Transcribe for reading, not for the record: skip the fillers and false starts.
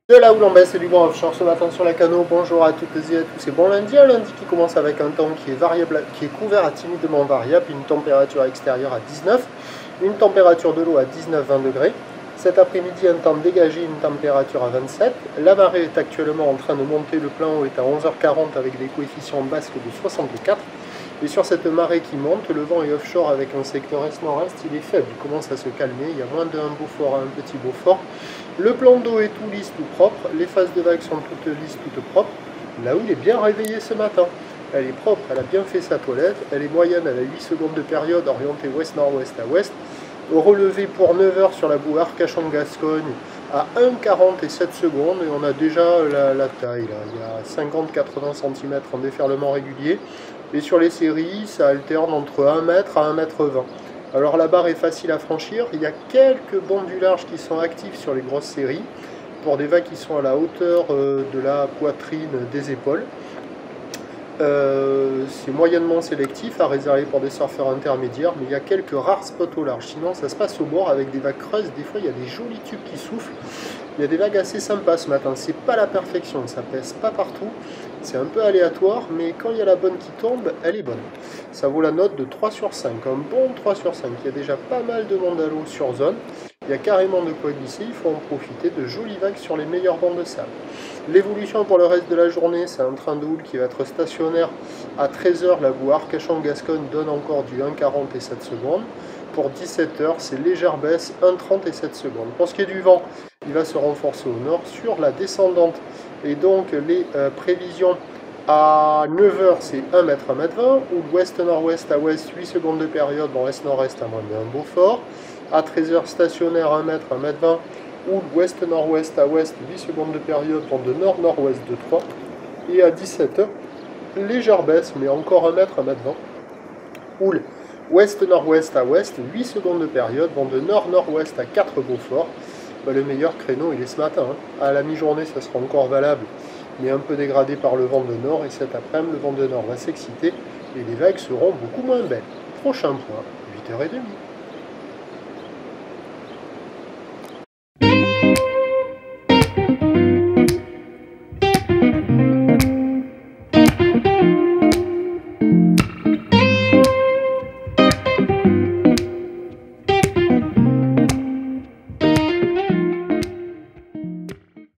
De la houle en baisse et du vent offshore ce matin sur la canot. Bonjour à toutes et à tous et bon lundi. Un lundi qui commence avec un temps qui est variable, qui est couvert à timidement variable, une température extérieure à 19, une température de l'eau à 19-20 degrés. Cet après-midi, un temps dégagé, une température à 27. La marée est actuellement en train de monter, le plein eau est à 11h40 avec des coefficients basques de 64. Et sur cette marée qui monte, le vent est offshore avec un secteur est-nord-est, il est faible, il commence à se calmer, il y a moins d'un beau fort à un petit beau fort. Le plan d'eau est tout lisse, tout propre, les phases de vagues sont toutes lisses, toutes propres. La houle est bien réveillée ce matin. Elle est propre, elle a bien fait sa toilette, elle est moyenne, elle a 8 secondes de période orientée ouest-nord-ouest à ouest. Au relevé pour 9 heures sur la boue Arcachon-Gascogne à 1,40 et 7 secondes et on a déjà la taille là. Il y a 50-80 cm en déferlement régulier et sur les séries ça alterne entre 1 mètre à 1 mètre 20. Alors la barre est facile à franchir, il y a quelques bancs du large qui sont actifs sur les grosses séries pour des vagues qui sont à la hauteur de la poitrine des épaules. C'est moyennement sélectif, à réserver pour des surfeurs intermédiaires, mais il y a quelques rares spots au large. Sinon, ça se passe au bord avec des vagues creuses. Des fois, il y a des jolis tubes qui soufflent. Il y a des vagues assez sympas ce matin. C'est pas la perfection, ça pèse pas partout. C'est un peu aléatoire, mais quand il y a la bonne qui tombe, elle est bonne. Ça vaut la note de 3 sur 5, un bon 3 sur 5. Il y a déjà pas mal de monde à l'eau sur zone. Il y a carrément de quoi glisser, il faut en profiter, de jolies vagues sur les meilleurs bancs de sable. L'évolution pour le reste de la journée, c'est un train de houle qui va être stationnaire à 13 h. La boue Arcachon-Gascogne donne encore du 1,40 et 7 secondes. Pour 17 h, c'est légère baisse, 1,30 et 7 secondes. Pour ce qui est du vent, il va se renforcer au nord sur la descendante. Et donc les prévisions à 9 h, c'est 1 mètre, 1 mètre 20. Ou l'ouest-nord-ouest à ouest, 8 secondes de période, dans est-nord-est à moins d'un Beaufort. À 13 h, stationnaire 1 mètre, 1 mètre 20. Ou l'ouest-nord-ouest à ouest, 8 secondes de période, vent de nord-nord-ouest de 3. Et à 17 h, légère baisse, mais encore 1 mètre, 1 mètre 20. Houle ouest-nord-ouest à ouest, 8 secondes de période, vent de nord-nord-ouest à 4 Beaufort. Le meilleur créneau, il est ce matin. À la mi-journée, ça sera encore valable, mais un peu dégradé par le vent de nord. Et cet après-midi, le vent de nord va s'exciter et les vagues seront beaucoup moins belles. Prochain point, 8h30.